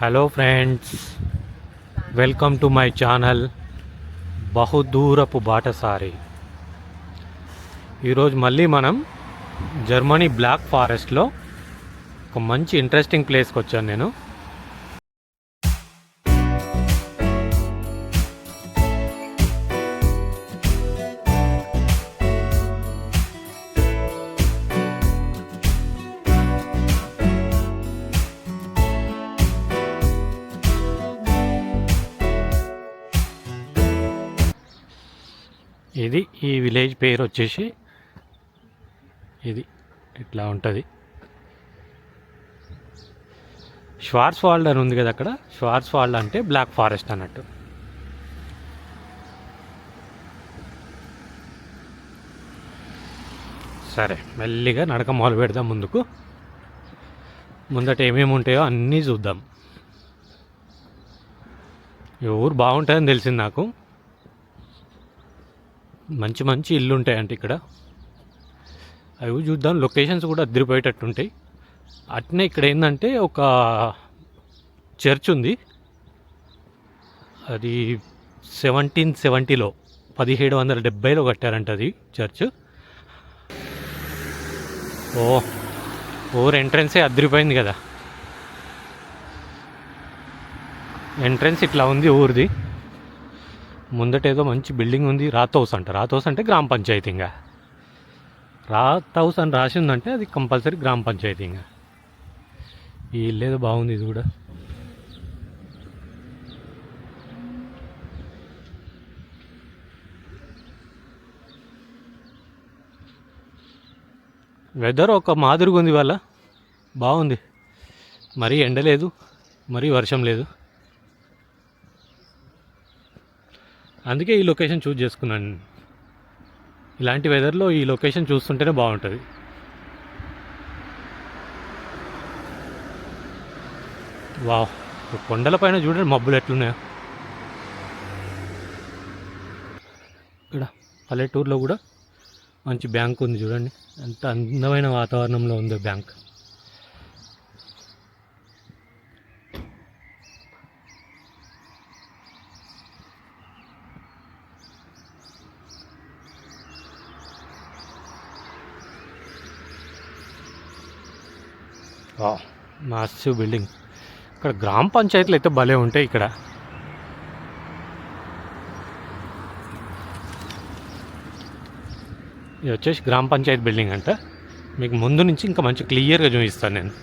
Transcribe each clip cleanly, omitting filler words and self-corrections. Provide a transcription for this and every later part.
Hello friends, welcome to my channel బహుదూరపు బాటసారి. ఈరోజు మళ్ళీ మనం జర్మనీ బ్లాక్ ఫారెస్ట్లో ఒక మంచి ఇంట్రెస్టింగ్ ప్లేస్కి వచ్చాను నేను. ఈ విలేజ్ పేరు వచ్చేసి ఇది ఇట్లా ఉంటుంది. షవార్జ్వాల్డ్ అని ఉంది కదా అక్కడ. షవార్జ్వాల్డ్ అంటే బ్లాక్ ఫారెస్ట్ అన్నట్టు. సరే, మెల్లిగా నడక మొదలు పెడదాం. ముందట ఏమేమి ఉంటాయో అన్నీ చూద్దాం. ఈ ఊరు బాగుంటుందని తెలిసింది నాకు. మంచి మంచి ఇల్లు ఉంటాయంటే ఇక్కడ. అవి చూద్దాం. లొకేషన్స్ కూడా అద్దరిపోయేటట్టుంటాయి. అట్నే ఇక్కడ ఏంటంటే ఒక చర్చ్ ఉంది. అది 1770లో 1770లో కట్టారంట అది చర్చ్. ఊరు ఎంట్రన్సే అద్దరిపోయింది కదా. ఎంట్రన్స్ ఇట్లా ఉంది ఊరిది. ముందట ఏదో మంచి బిల్డింగ్ ఉంది. రాత్ హౌస్ అంట. రాత్ హౌస్ అంటే గ్రామ పంచాయతీ. ఇంకా రాత్ హౌస్ అని రాసి ఉందంటే అది కంపల్సరీ గ్రామ పంచాయతీ. ఇంకా ఈ ఇల్లు ఏదో బాగుంది. ఇది కూడా వెదర్ ఒక మాదిరిగా ఉంది. ఇవాళ బాగుంది. మరీ ఎండ లేదు, మరీ వర్షం లేదు. అందుకే ఈ లొకేషన్ చూస్ చేసుకున్నాను. ఇలాంటి వెదర్లో ఈ లొకేషన్ చూస్తుంటేనే బాగుంటుంది. వావ్, కొండల పైన చూడండి మబ్బులు ఎట్లున్నాయో. ఇక్కడ పల్లెటూరులో కూడా మంచి బ్యాంక్ ఉంది చూడండి. ఎంత అందమైన వాతావరణంలో ఉందో బ్యాంక్. Massive building. ఇక్కడ గ్రామ పంచాయతీలు అయితే భలే ఉంటాయి. ఇక్కడ ఇది వచ్చేసి గ్రామ పంచాయతీ బిల్డింగ్ అంట. మీకు ముందు నుంచి ఇంకా మంచి క్లియర్గా చూపిస్తాను నేను.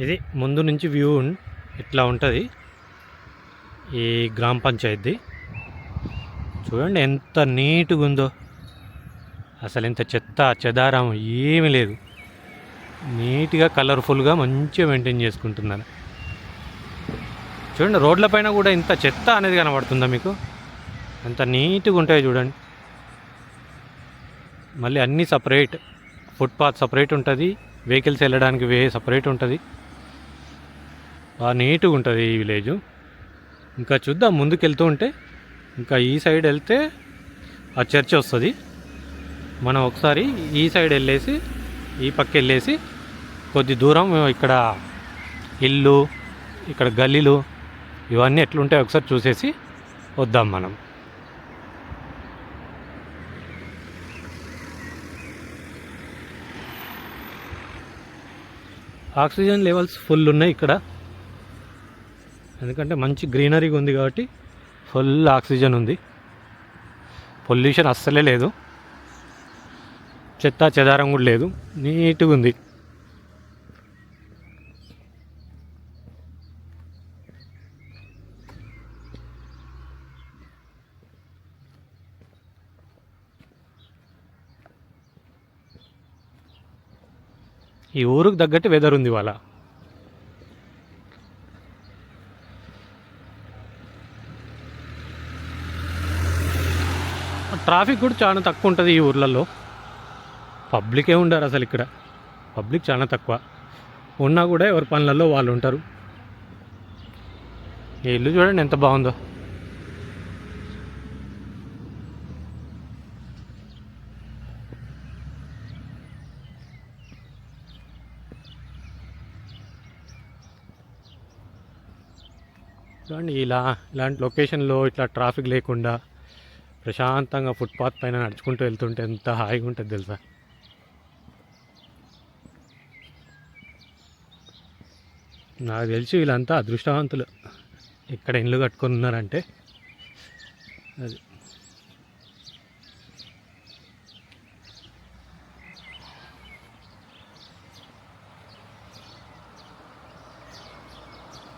ఇది ముందు నుంచి వ్యూ ఇట్లా ఉంటుంది. ఈ గ్రామ పంచాయతీ చూడండి ఎంత నీట్గా ఉందో. అసలు ఇంత చెత్త చెదారం ఏమీ లేదు. నీట్గా కలర్ఫుల్గా మంచిగా మెయింటైన్ చేసుకుంటున్నారు. చూడండి, రోడ్లపైన కూడా ఇంత చెత్త అనేది కనబడుతుందా మీకు? ఎంత నీట్గా ఉంటాయో చూడండి. మళ్ళీ అన్నీ సపరేట్. ఫుట్పాత్ సపరేట్ ఉంటుంది, వెహికల్స్ వెళ్ళడానికి వే సపరేట్ ఉంటుంది. బాగా నీట్గా ఉంటుంది ఈ విలేజ్. ఇంకా చూద్దాం ముందుకు వెళ్తూ ఉంటే. ఇంకా ఈ సైడ్ వెళ్తే ఆ చర్చ్ వస్తుంది. మనం ఒకసారి ఈ సైడ్ వెళ్ళేసి ఈ పక్క వెళ్ళేసి కొద్ది దూరం ఇక్కడ ఇల్లు, ఇక్కడ గల్లీలు ఇవన్నీ ఎట్లుంటాయి ఒకసారి చూసేసి వద్దాం మనం. ఆక్సిజన్ లెవెల్స్ ఫుల్ ఉన్నాయి ఇక్కడ, ఎందుకంటే మంచి గ్రీనరీగా ఉంది కాబట్టి ఫుల్ ఆక్సిజన్ ఉంది. పొల్యూషన్ అస్సలే లేదు, చెత్త చెదారం కూడా లేదు, నీట్గా ఉంది. ఈ ఊరికి తగ్గట్టు వెదర్ ఉంది ఇవాళ. ట్రాఫిక్ కూడా చాలా తక్కువ ఉంటుంది ఈ ఊర్లలో. పబ్లికే ఉండరు అసలు ఇక్కడ, పబ్లిక్ చాలా తక్కువ. ఉన్నా కూడా ఎవరి పనులలో వాళ్ళు ఉంటారు. ఈ ఇల్లు చూడండి ఎంత బాగుందో. చూడండి ఇలాంటి లొకేషన్లో ఇట్లా ట్రాఫిక్ లేకుండా ప్రశాంతంగా ఫుట్పాత్ పైన నడుచుకుంటూ వెళ్తుంటే ఎంత హాయిగా ఉంటుంది తెలుసా. నాకు తెలిసి వీళ్ళంతా అదృష్టవంతులు ఇక్కడ ఇల్లు కట్టుకొని ఉన్నారంటే. అది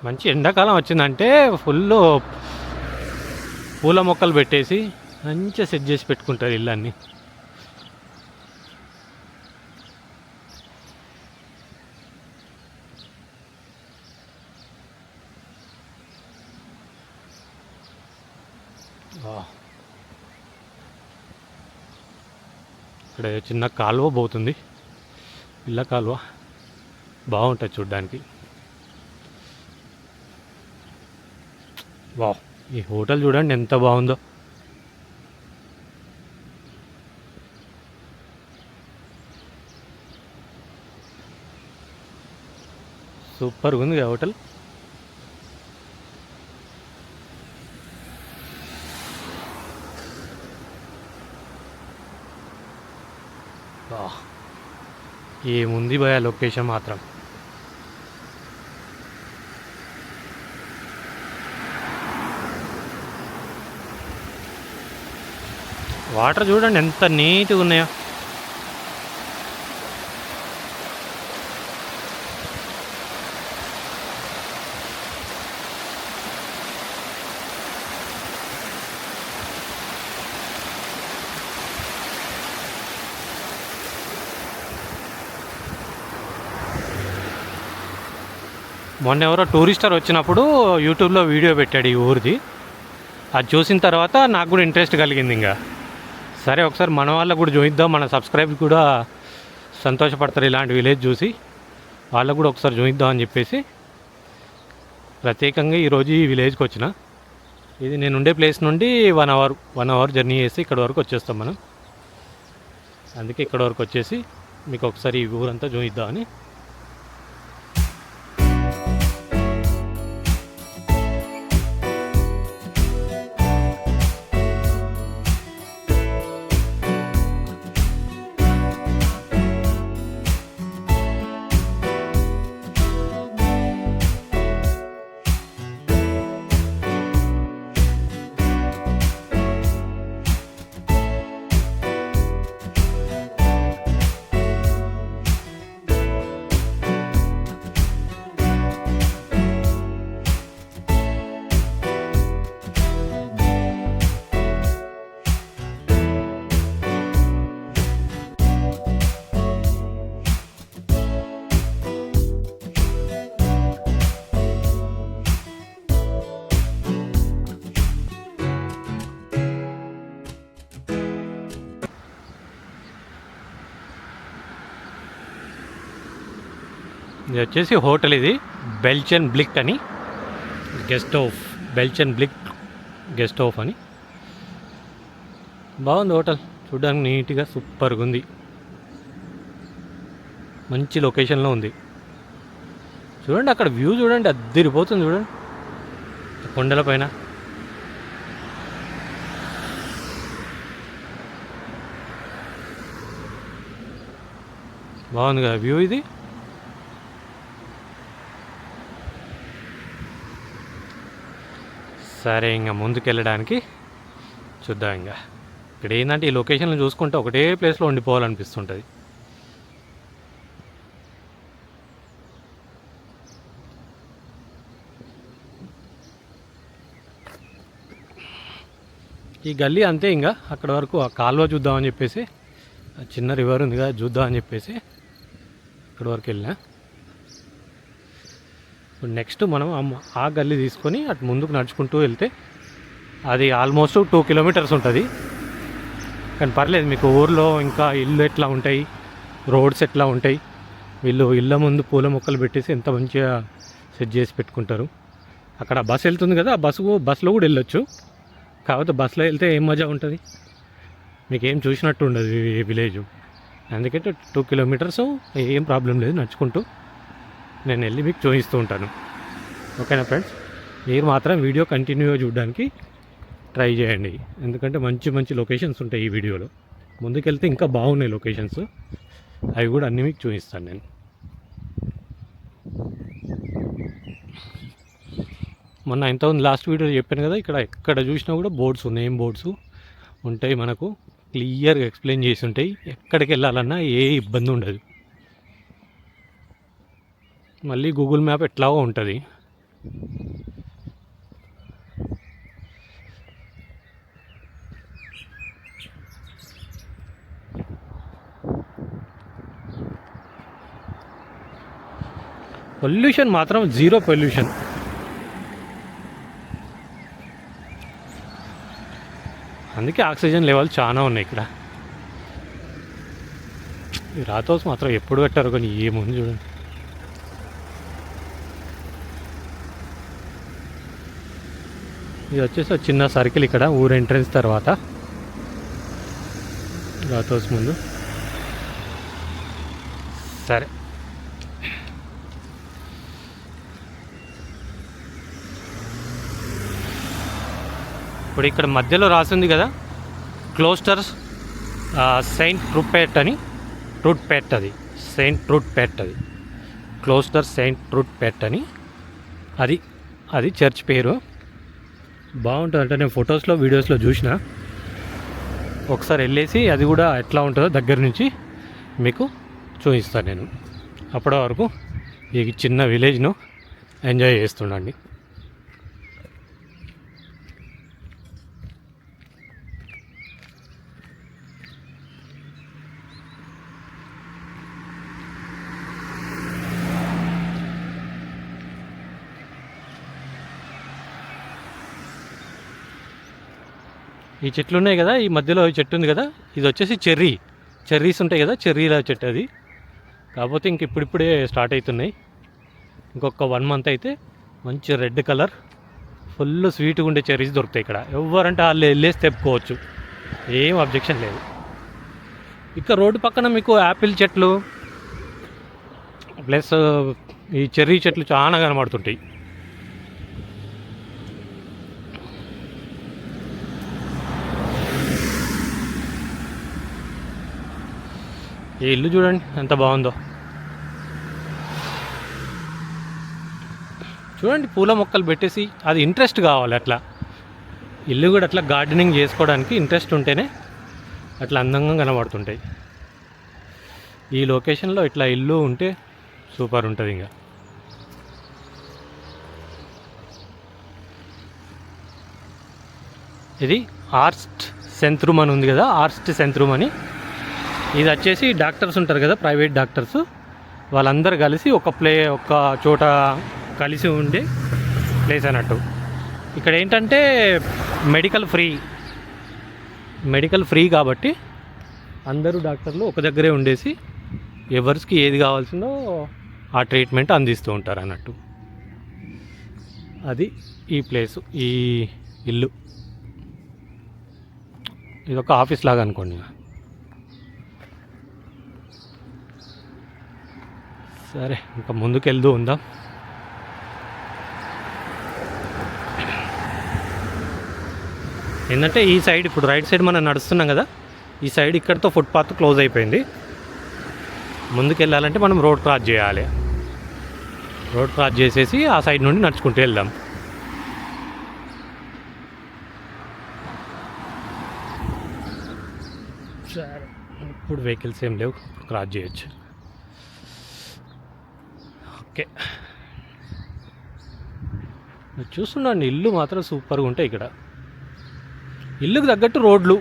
మంచి ఎండాకాలం వచ్చిందంటే ఫుల్ పూల మొక్కలు పెట్టేసి మంచిగా సెట్ చేసి పెట్టుకుంటారు ఇళ్ళన్నీ. ఇక్కడ చిన్న కాలువ పోతుంది, ఇళ్ళ కాలువ బాగుంటుంది చూడ్డానికి. వా, ఈ హోటల్ చూడండి ఎంత బాగుందో. సూపర్గా ఉంది హోటల్. ఏముంది భయ లొకేషన్ మాత్రం. వాటర్ చూడండి ఎంత నీట్గా ఉన్నాయో. మొన్న ఎవరో టూరిస్టర్ వచ్చినప్పుడు యూట్యూబ్లో వీడియో పెట్టాడు ఈ ఊరిది. అది చూసిన తర్వాత నాకు కూడా ఇంట్రెస్ట్ కలిగింది. ఇంకా సరే ఒకసారి మన వాళ్ళకు కూడా చూపిద్దాం, మన సబ్స్క్రైబ్ కూడా సంతోషపడతారు ఇలాంటి విలేజ్ చూసి, వాళ్ళకు కూడా ఒకసారి చూపిద్దాం అని చెప్పేసి ప్రత్యేకంగా ఈరోజు ఈ విలేజ్కి వచ్చిన. ఇది నేను ఉండే ప్లేస్ నుండి 1 అవర్ జర్నీ చేసి ఇక్కడ వరకు వచ్చేస్తాం మనం. అందుకే ఇక్కడ వరకు వచ్చేసి మీకు ఒకసారి ఈ ఊరంతా చూపిద్దామని. ఇది వచ్చేసి హోటల్, ఇది బెల్చన్ బ్లిక్ అని గెస్ట్ హౌస్, బెల్చన్ బ్లిక్ గెస్ట్ హౌస్ అని. బాగుంది హోటల్ చూడడానికి, నీట్గా సూపర్గా ఉంది, మంచి లొకేషన్లో ఉంది. చూడండి అక్కడ వ్యూ చూడండి, అద్దరిపోతుంది చూడండి కొండల పైన. బాగుంది కదా వ్యూ ఇది. సరే ఇంకా ముందుకు వెళ్ళడానికి చూద్దాం. ఇంకా ఇక్కడ ఏంటంటే ఈ లొకేషన్లు చూసుకుంటే ఒకటే ప్లేస్లో ఉండిపోవాలనిపిస్తుంటుంది. ఈ గల్లీ అంతే, ఇంకా అక్కడ వరకు ఆ కాలువ చూద్దామని చెప్పేసి, చిన్న రివర్ ఉంది కదా చూద్దామని చెప్పేసి అక్కడ వరకు వెళ్ళినా. ఇప్పుడు నెక్స్ట్ మనం ఆ గల్లీ తీసుకొని అటు ముందుకు నడుచుకుంటూ వెళ్తే అది ఆల్మోస్ట్ 2 కిలోమీటర్స్ ఉంటుంది. కానీ పర్లేదు, మీకు ఊర్లో ఇంకా ఇల్లు ఎట్లా ఉంటాయి, రోడ్స్ ఎట్లా ఉంటాయి, వీళ్ళు ఇళ్ళ ముందు పూల మొక్కలు పెట్టేసి ఎంత మంచిగా సెట్ చేసి పెట్టుకుంటారు. అక్కడ బస్సు వెళ్తుంది కదా, ఆ బస్సులో కూడా వెళ్ళొచ్చు. కాకపోతే బస్సులో వెళ్తే ఏం మజా ఉంటుంది, మీకు ఏం చూసినట్టు ఉండదు ఈ విలేజ్. అందుకంటే 2 కిలోమీటర్స్ ఏం ప్రాబ్లం లేదు, నడుచుకుంటూ నేను వెళ్ళి మీకు చూపిస్తూ ఉంటాను. ఓకేనా ఫ్రెండ్స్, మీరు మాత్రం వీడియో కంటిన్యూగా చూడడానికి ట్రై చేయండి. ఎందుకంటే మంచి మంచి లొకేషన్స్ ఉంటాయి ఈ వీడియోలో. ముందుకెళ్తే ఇంకా బాగున్నాయి లొకేషన్స్, అవి కూడా అన్నీ మీకు చూపిస్తాను నేను. మొన్న ఇంతకుముందు లాస్ట్ వీడియోలో చెప్పాను కదా, ఇక్కడ ఎక్కడ చూసినా కూడా బోర్డ్స్ ఉన్నాయి, నేమ్ బోర్డ్స్ ఉంటాయి, మనకు క్లియర్గా ఎక్స్ప్లెయిన్ చేసి ఉంటాయి. ఎక్కడికి వెళ్ళాలన్నా ఏ ఇబ్బంది ఉండదు. మళ్ళీ గూగుల్ మ్యాప్ ఎట్లాగో ఉంటుంది. పొల్యూషన్ మాత్రం 0 పొల్యూషన్. అందుకే ఆక్సిజన్ లెవెల్ చాలా ఉన్నాయి ఇక్కడ. ఈ రాతోస్ మాత్రం ఎప్పుడు పెట్టారు కానీ ఏముంది చూడండి. ఇది వచ్చేసి చిన్న సర్కిల్ ఇక్కడ ఊరు ఎంట్రన్స్ తర్వాత, రాతోస్ ముందు. సరే, ఇప్పుడు ఇక్కడ మధ్యలో రాసింది కదా క్లోస్టర్స్ సెయింట్ ట్రూట్పేట్ అని, ట్రూట్పేట్ అది సెయింట్ ట్రూట్పేట్, అది క్లోస్టర్ సెయింట్ ట్రూట్పేట్ అని, అది చర్చ్ పేరు. బాగుంటుంది. అంటే నేను ఫొటోస్లో వీడియోస్లో చూసిన, ఒకసారి వెళ్ళేసి అది కూడా ఎట్లా ఉంటుందో దగ్గర నుంచి మీకు చూపిస్తాను నేను. అప్పటి వరకు ఈ చిన్న విలేజ్ను ఎంజాయ్ చేస్తుండండి. ఈ చెట్లు ఉన్నాయి కదా, ఈ మధ్యలో ఈ చెట్టు ఉంది కదా, ఇది వచ్చేసి చెర్రీస్ ఉంటాయి కదా, చెర్రీల చెట్టు అది. కాకపోతే ఇంక ఇప్పుడిప్పుడే స్టార్ట్ అవుతున్నాయి. ఇంకొక 1 మంత్ అయితే మంచి రెడ్ కలర్ ఫుల్ స్వీట్గా ఉండే చెర్రీస్ దొరుకుతాయి ఇక్కడ. ఎవరంటే వాళ్ళు వెళ్ళేసి తెప్పుకోవచ్చు, ఏం అబ్జెక్షన్ లేదు. ఇక్కడ రోడ్డు పక్కన మీకు యాపిల్ చెట్లు ప్లస్ ఈ చెర్రీ చెట్లు చాలా కనబడుతుంటాయి. ఈ ఇల్లు చూడండి ఎంత బాగుందో. చూడండి, పూల మొక్కలు పెట్టేసి, అది ఇంట్రెస్ట్ కావాలి. అట్లా ఇల్లు కూడా అట్లా గార్డెనింగ్ చేసుకోవడానికి ఇంట్రెస్ట్ ఉంటేనే అట్లా అందంగా కనబడుతుంటాయి. ఈ లొకేషన్లో ఇట్లా ఇల్లు ఉంటే సూపర్ ఉంటుంది. ఇంకా ఇది ఆర్స్ట్ సెంట్రూమ్ అని ఉంది కదా, ఆర్స్ట్ సెంట్రూమ్ అని. ఇది వచ్చేసి డాక్టర్స్ ఉంటారు కదా, ప్రైవేట్ డాక్టర్స్, వాళ్ళందరూ కలిసి ఒక చోట కలిసి ఉండే ప్లేస్ అన్నట్టు. ఇక్కడ ఏంటంటే మెడికల్ ఫ్రీ కాబట్టి అందరూ డాక్టర్లు ఒక దగ్గరే ఉండేసి ఎవరికి ఏది కావాల్సిందో ఆ ట్రీట్మెంట్ అందిస్తూ ఉంటారు అన్నట్టు. అది ఈ ప్లేసు, ఈ ఇల్లు. ఇది ఒక ఆఫీస్ లాగా అనుకోండి. సరే, ఇంకా ముందుకు వెళ్తూ ఉందాం. ఏంటంటే ఈ సైడ్ ఇప్పుడు రైట్ సైడ్ మనం నడుస్తున్నాం కదా, ఈ సైడ్ ఇక్కడితో ఫుట్పాత్ క్లోజ్ అయిపోయింది. ముందుకు వెళ్ళాలంటే మనం రోడ్ క్రాస్ చేయాలి. రోడ్ క్రాస్ చేసేసి ఆ సైడ్ నుండి నడుచుకుంటూ వెళ్దాం. ఇప్పుడు వెహికల్స్ ఏం లేవు, క్రాస్ చేయొచ్చు. ఓకే, చూస్తున్నాండి ఇల్లు మాత్రం సూపర్గా ఉంటాయి ఇక్కడ. ఇల్లుకు తగ్గట్టు రోడ్లు.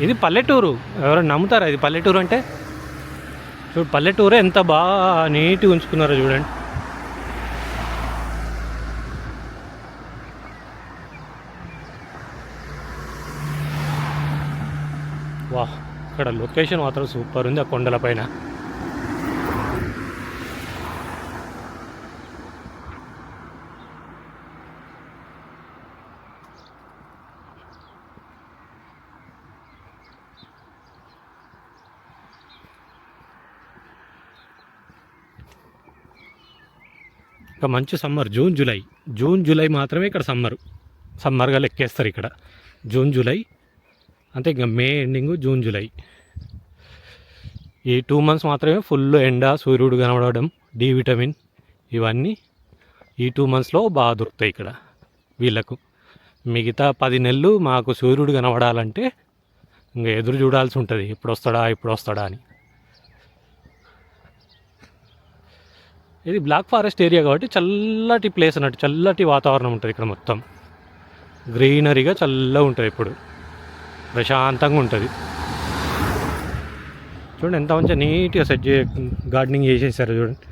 ఇది పల్లెటూరు, ఎవరైనా నమ్ముతారా ఇది పల్లెటూరు అంటే? చూడు పల్లెటూరే ఎంత బాగా నీట్గా ఉంచుకున్నారో చూడండి. వా, ఇక్కడ లొకేషన్ మాత్రం సూపర్ ఉంది ఆ కొండల పైన. ఇంకా మంచి సమ్మర్, జూన్ జూలై మాత్రమే ఇక్కడ సమ్మర్గా లెక్కేస్తారు ఇక్కడ. జూన్ జూలై అంతే, ఇంకా మే ఎండింగ్, జూన్ జూలై ఈ 2 months మాత్రమే ఫుల్ ఎండ, సూర్యుడు కనబడడం, డి విటమిన్ ఇవన్నీ ఈ 2 monthsలో బాగా దొరుకుతాయి ఇక్కడ వీళ్ళకు. మిగతా 10 నెలలు మాకు సూర్యుడు కనబడాలంటే ఇంకా ఎదురు చూడాల్సి ఉంటుంది, ఎప్పుడు వస్తాడా అని. ఇది బ్లాక్ ఫారెస్ట్ ఏరియా కాబట్టి చల్లటి ప్లేస్ అన్నట్టు, చల్లటి వాతావరణం ఉంటుంది ఇక్కడ. మొత్తం గ్రీనరీగా చల్లగా ఉంటుంది, ఎప్పుడు ప్రశాంతంగా ఉంటుంది. చూడండి ఎంత మంచిగా నీట్గా గార్డెనింగ్ చేసేసారు చూడండి.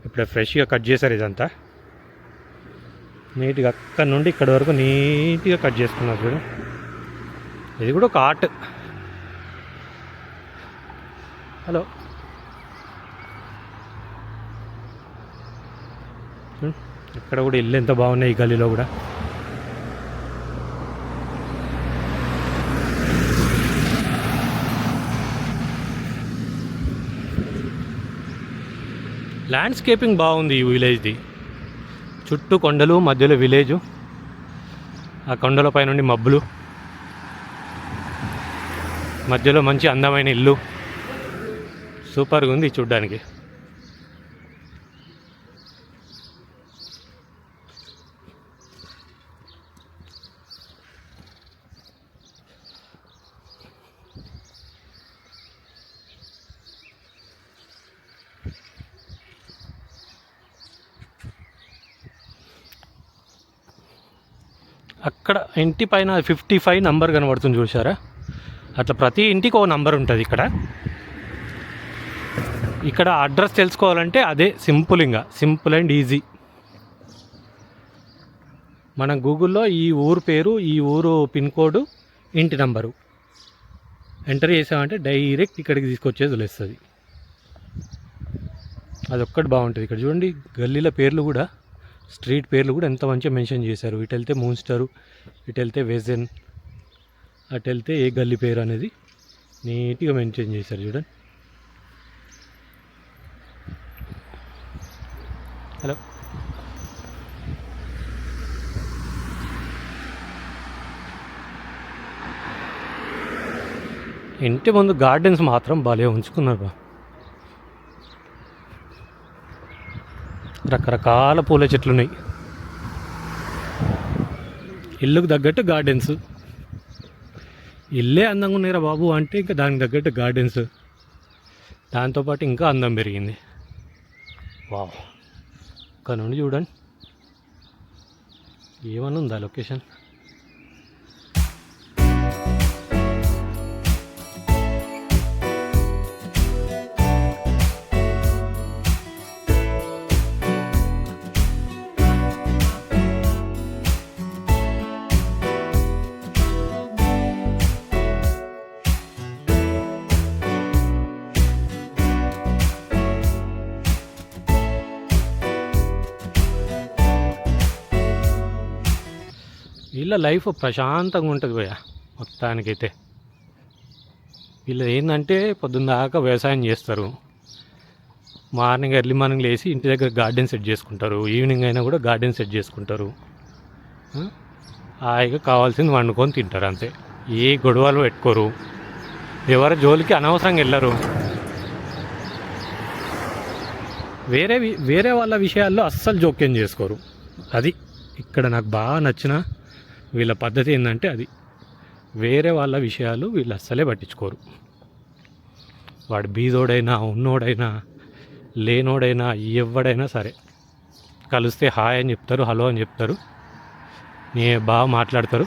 ఇప్పుడే ఫ్రెష్గా కట్ చేశారు ఇదంతా నీట్గా, అక్కడ నుండి ఇక్కడ వరకు నీట్గా కట్ చేసుకున్నారు చూడండి. ఇది కూడా ఒక ఆర్ట్. హలో, ఇక్కడ కూడా ఇల్లు ఎంత బాగున్నాయి ఈ గల్లీలో కూడా. ల్యాండ్స్కేపింగ్ బాగుంది ఈ విలేజ్ది. చుట్టూ కొండలు, మధ్యలో విలేజు, ఆ కొండల పై నుండి మబ్బులు, మధ్యలో మంచి అందమైన ఇల్లు, సూపర్గా ఉంది చూడ్డానికి. అక్కడ ఇంటి పైన 55 నంబర్ కనబడుతుంది చూసారా, అట్లా ప్రతి ఇంటికి ఒక నంబర్ ఉంటుంది ఇక్కడ. ఇక్కడ అడ్రస్ తెలుసుకోవాలంటే అదే సింపుల్ అండ్ ఈజీ. మన గూగుల్లో ఈ ఊరు పేరు, ఈ ఊరు పిన్ కోడ్, ఇంటి నంబరు ఎంటర్ చేసామంటే డైరెక్ట్ ఇక్కడికి తీసుకొచ్చేది వదిలేస్తుంది. అదొక్కటి బాగుంటుంది ఇక్కడ. చూడండి గల్లీల పేర్లు కూడా, స్ట్రీట్ పేర్లు కూడా ఎంత మంచిగా మెన్షన్ చేశారు. ఇటు వెళ్తే మూన్స్టరు, ఇటు వెళ్తే వెజన్, అటు వెళ్తే ఏ గల్లీ పేరు అనేది నీట్గా మెన్షన్ చేశారు చూడండి. హలో, ఇంటి ముందు గార్డెన్స్ మాత్రం భలే ఉంచుకున్నారు. రకరకాల పూల చెట్లు ఉన్నాయి. ఇల్లుకు తగ్గట్టు గార్డెన్స్. ఇల్లే అందంగా ఉన్నాయిరా బాబు అంటే ఇంకా దానికి తగ్గట్టు గార్డెన్స్, దాంతోపాటు ఇంకా అందం పెరిగింది. వావ్, ఇక్కడ నుండి చూడండి ఏమన్నా ఉందా లొకేషన్. వీళ్ళ లైఫ్ ప్రశాంతంగా ఉంటుంది భయ్య మొత్తానికైతే. వీళ్ళు ఏంటంటే పొద్దున్న దాకా వ్యవసాయం చేస్తారు, ఎర్లీ మార్నింగ్ లేచి ఇంటి దగ్గర గార్డెన్ సెట్ చేసుకుంటారు, ఈవినింగ్ అయినా కూడా గార్డెన్ సెట్ చేసుకుంటారు. హాయిగా కావాల్సింది వండుకొని తింటారు అంతే. ఏ గొడవలు పెట్టుకోరు, ఎవరి జోలికి అనవసరంగా వెళ్ళరు. వేరే వాళ్ళ విషయాల్లో అస్సలు జోక్యం చేసుకోరు. అది ఇక్కడ నాకు బాగా నచ్చిన వీళ్ళ పద్ధతి ఏంటంటే అది. వేరే వాళ్ళ విషయాలు వీళ్ళు అస్సలే పట్టించుకోరు. వాడు బీదోడైనా ఉన్నోడైనా లేనోడైనా ఎవడైనా సరే కలిస్తే హాయ్ అని చెప్తారు, హలో అని చెప్తారు, బాగా మాట్లాడతారు,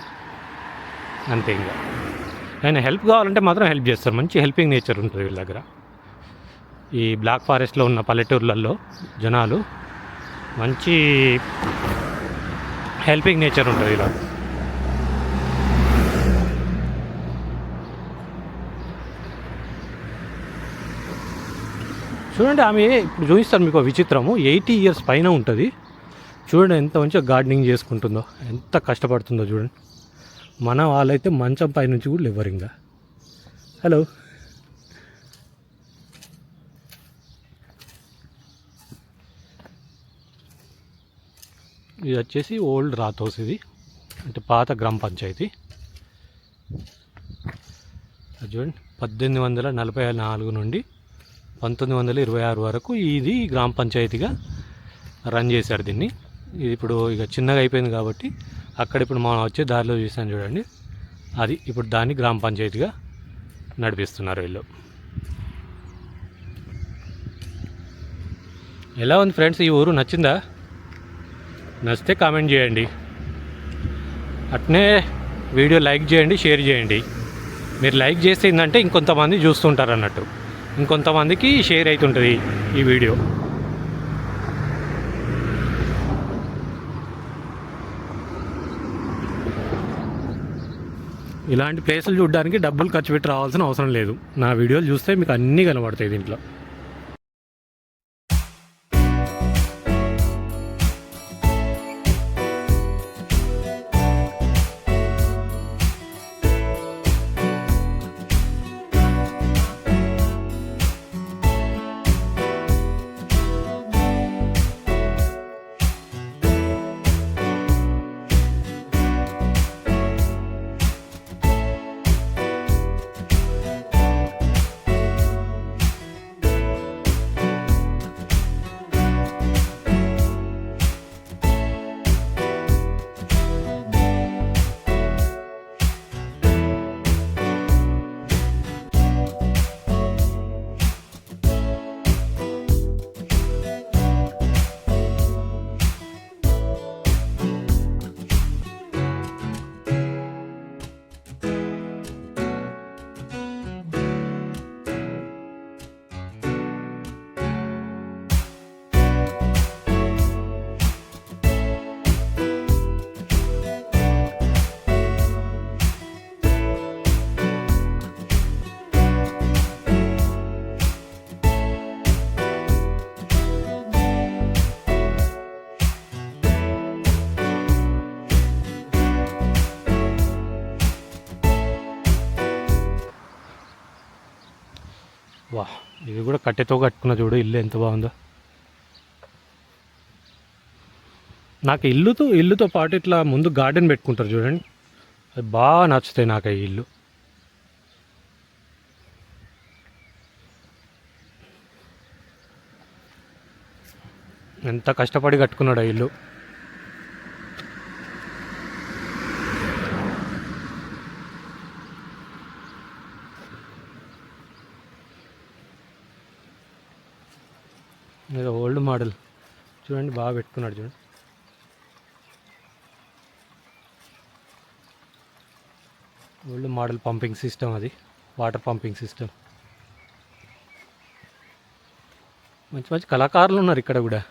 అంతే. ఇంకా ఆయన హెల్ప్ కావాలంటే మాత్రం హెల్ప్ చేస్తారు. మంచి హెల్పింగ్ నేచర్ ఉంటుంది వీళ్ళ దగ్గర. ఈ బ్లాక్ ఫారెస్ట్లో ఉన్న పల్లెటూర్లలో జనాలు మంచి హెల్పింగ్ నేచర్ ఉంటుంది ఇలా. చూడండి, ఆమె ఇప్పుడు చూపిస్తాను మీకు విచిత్రము. 80 years పైన ఉంటుంది. చూడండి ఎంత మంచిగా గార్డెనింగ్ చేసుకుంటుందో, ఎంత కష్టపడుతుందో చూడండి. మన వాళ్ళైతే మంచం పై నుంచి కూడా లేవరు. ఇంకా హలో, ఇది వచ్చేసి ఓల్డ్ రాథోస్. ఇది అంటే పాత గ్రామ పంచాయతీ. అది చూడండి, 1844 నుండి 1926 వరకు ఇది గ్రామ పంచాయతీగా రన్ చేశారు దీన్ని. ఇది ఇప్పుడు ఇక చిన్నగా అయిపోయింది కాబట్టి అక్కడ ఇప్పుడు మనం వచ్చే దారిలో చూసాను చూడండి, అది ఇప్పుడు దాన్ని గ్రామ పంచాయతీగా నడిపిస్తున్నారు వీళ్ళు. ఎలా ఉంది ఫ్రెండ్స్ ఈ ఊరు? నచ్చిందా? నచ్చితే కామెంట్ చేయండి. అట్నే వీడియో లైక్ చేయండి, షేర్ చేయండి. మీరు లైక్ చేస్తే ఏంటంటే ఇంకొంతమంది చూస్తుంటారు అన్నట్టు, ఇంకొంతమందికి షేర్ అవుతుంటుంది ఈ వీడియో. ఇలాంటి ప్లేసులు చూడడానికి డబ్బులు ఖర్చు పెట్టి రావాల్సిన అవసరం లేదు. నా వీడియోలు చూస్తే మీకు అన్నీ కనబడతాయి దీంట్లో. వా, ఇది కూడా కట్టెతో కట్టుకున్న చూడు, ఇల్లు ఎంత బాగుందో. నాకు ఇల్లుతో పాటు ఇట్లా ముందు గార్డెన్ పెట్టుకుంటారు చూడండి, అది బాగా నచ్చుతాయి నాకు ఈ ఇల్లు. ఎంత కష్టపడి కట్టుకున్నాడు ఆ ఇల్లు. ఇది ఓల్డ్ మోడల్ చూడండి, బాగా పెట్టుకున్నాడు చూడండి. ఓల్డ్ మోడల్ పంపింగ్ సిస్టమ్, అది వాటర్ పంపింగ్ సిస్టమ్. మంచి మంచి కళాకారులు ఉన్నారు ఇక్కడ కూడా.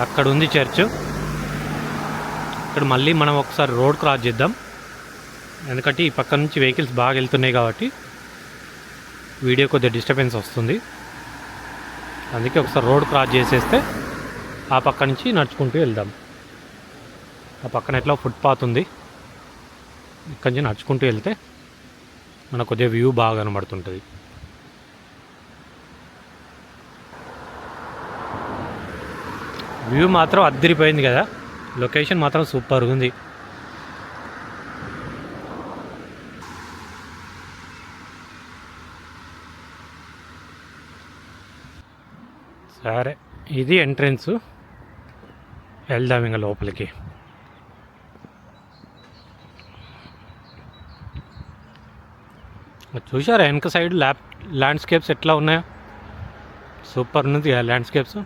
అక్కడ ఉంది చర్చ్. ఇక్కడ మళ్ళీ మనం ఒకసారి రోడ్ క్రాస్ చేద్దాం, ఎందుకంటే ఈ పక్క నుంచి వెహికల్స్ బాగా వెళ్తున్నాయి కాబట్టి వీడియో కొద్దిగా డిస్టర్బెన్స్ వస్తుంది. అందుకే ఒకసారి రోడ్ క్రాస్ చేసేస్తే ఆ పక్క నుంచి నడుచుకుంటూ వెళ్దాం. ఆ పక్కన ఎట్లా ఫుట్పాత్ ఉంది, ఇక్కడి నుంచి నడుచుకుంటూ వెళ్తే మనకు కొద్దిగా వ్యూ బాగా కనబడుతుంటుంది. వ్యూ మాత్రం అద్దరిపోయింది కదా, లొకేషన్ మాత్రం సూపర్గా ఉంది. సరే, ఇది ఎంట్రన్స్, వెళ్దాం ఇంకా లోపలికి. చూసారా వెనక సైడ్ ల్యాండ్స్కేప్స్ ఎట్లా ఉన్నాయో, సూపర్ ఉంది కదా ల్యాండ్స్కేప్స్.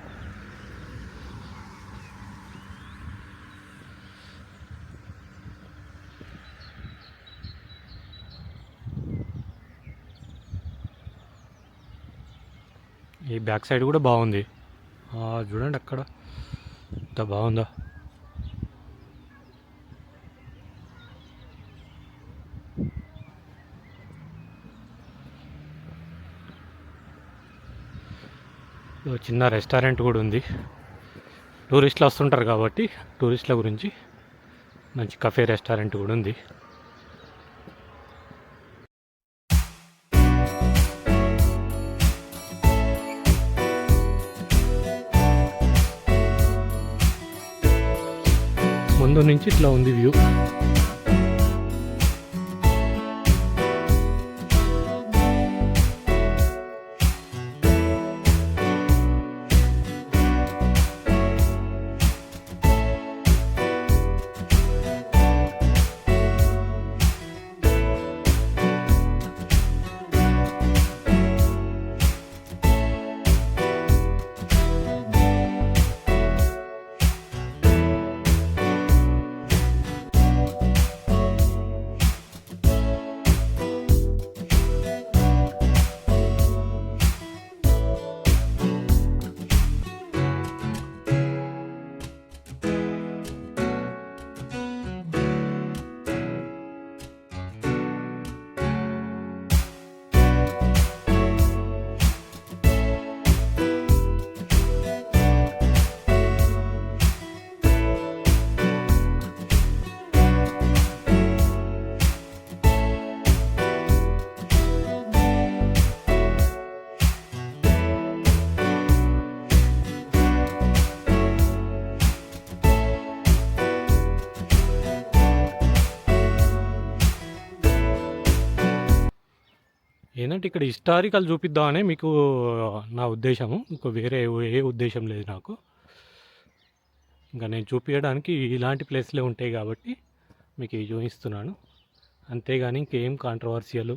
ఈ బ్యాక్ సైడ్ కూడా బాగుంది, చూడండి అక్కడ ఎంత బాగుందో. చిన్న రెస్టారెంట్ కూడా ఉంది, టూరిస్టులు వస్తుంటారు కాబట్టి టూరిస్టుల గురించి మంచి కఫే రెస్టారెంట్ కూడా ఉంది. ముందు నుంచి ఇట్లా ఉంది వ్యూ. ఏంటంటే ఇక్కడ హిస్టారికల్ చూపిద్దామని మీకు నా ఉద్దేశము, ఇంకా వేరే ఏ ఉద్దేశం లేదు నాకు. ఇంకా నేను చూపించడానికి ఇలాంటి ప్లేస్లే ఉంటాయి కాబట్టి మీకు ఇవి చూపిస్తున్నాను, అంతేగాని ఇంకేం కాంట్రవర్సియల్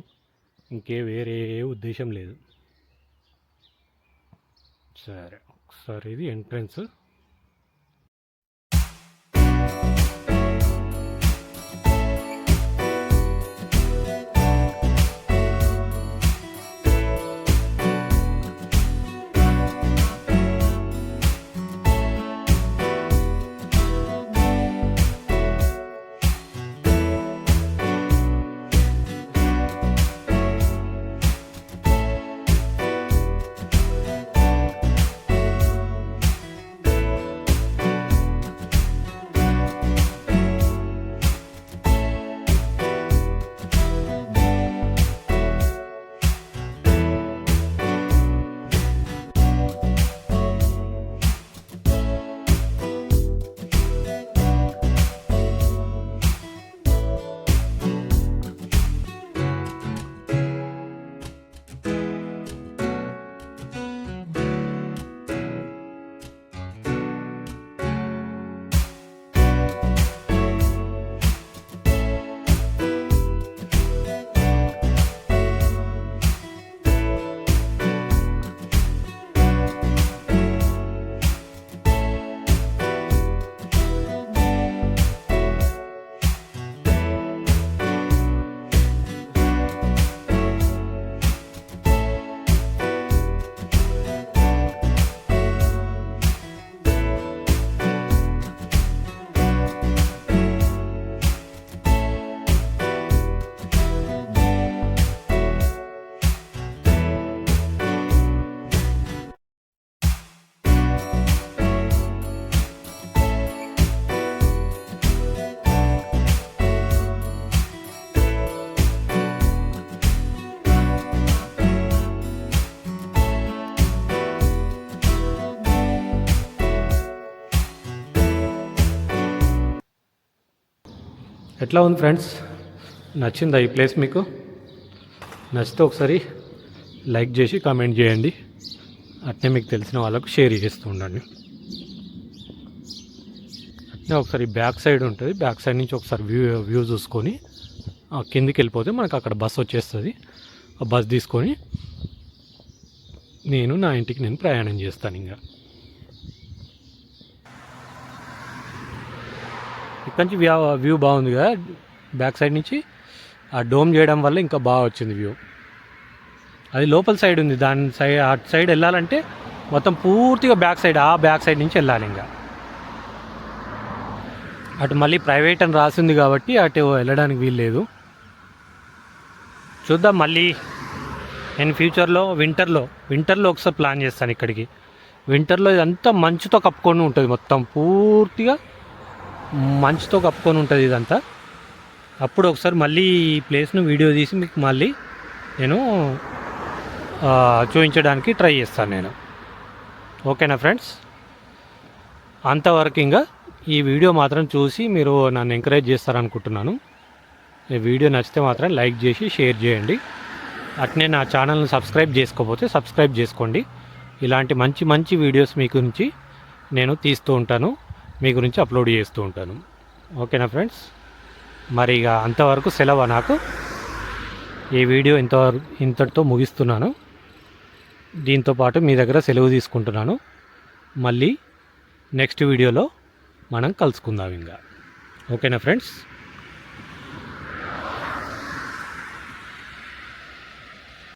వేరే ఏ ఉద్దేశం లేదు. సరే, ఒకసారి ఇది ఎంట్రన్స్. ఎట్లా ఉంది ఫ్రెండ్స్, నచ్చిందా ఈ ప్లేస్ మీకు? నచ్చితే ఒకసారి లైక్ చేసి కామెంట్ చేయండి. అట్నే మీకు తెలిసిన వాళ్ళకు షేర్ చేస్తూ ఉండండి. అట్నే ఒకసారి బ్యాక్ సైడ్ ఉంటుంది, బ్యాక్ సైడ్ నుంచి ఒకసారి వ్యూ చూసుకొని కిందికి వెళ్ళిపోతే మనకు అక్కడ బస్ వచ్చేస్తుంది. ఆ బస్ తీసుకొని నా ఇంటికి నేను ప్రయాణం చేస్తాను. ఇంకా ఇక్కడ నుంచి వ్యూ బాగుంది కదా, బ్యాక్ సైడ్ నుంచి ఆ డోమ్ చేయడం వల్ల ఇంకా బాగా వచ్చింది వ్యూ. అది లోపల సైడ్ ఉంది, దాని సైడ్ అటు సైడ్ వెళ్ళాలంటే మొత్తం పూర్తిగా బ్యాక్ సైడ్ నుంచి వెళ్ళాలి. ఇంకా అటు మళ్ళీ ప్రైవేట్ అని రాసింది కాబట్టి అటు వెళ్ళడానికి వీలు లేదు. చూద్దాం, మళ్ళీ నేను ఫ్యూచర్లో వింటర్లో ఒకసారి ప్లాన్ చేస్తాను ఇక్కడికి. వింటర్లో ఇదంతా మంచుతో కప్పుకొని ఉంటుంది, మొత్తం పూర్తిగా మంచుతో కప్పుకొని ఉంటుంది ఇదంతా. అప్పుడు ఒకసారి మళ్ళీ ఈ ప్లేస్ను వీడియో తీసి మీకు మళ్ళీ నేను చూపించడానికి ట్రై చేస్తాను నేను. ఓకేనా ఫ్రెండ్స్? అంతవరకు ఇంకా ఈ వీడియో మాత్రం చూసి మీరు నన్ను ఎంకరేజ్ చేస్తారనుకుంటున్నాను. ఈ వీడియో నచ్చితే మాత్రం లైక్ చేసి షేర్ చేయండి. అట్నే నా ఛానల్ని సబ్స్క్రైబ్ చేసుకోకపోతే సబ్స్క్రైబ్ చేసుకోండి. ఇలాంటి మంచి మంచి వీడియోస్ మీ గురించి నేను తీస్తూ ఉంటాను, మీ గురించి అప్లోడ్ చేస్తూ ఉంటాను. ఓకేనా ఫ్రెండ్స్? మరి ఇక అంతవరకు సెలవు. నాకు ఈ వీడియో ఇంతటితో ముగిస్తున్నాను. దీంతోపాటు మీ దగ్గర సెలవు తీసుకుంటున్నాను. మళ్ళీ నెక్స్ట్ వీడియోలో మనం కలుసుకుందాం ఇంకా. ఓకేనా ఫ్రెండ్స్?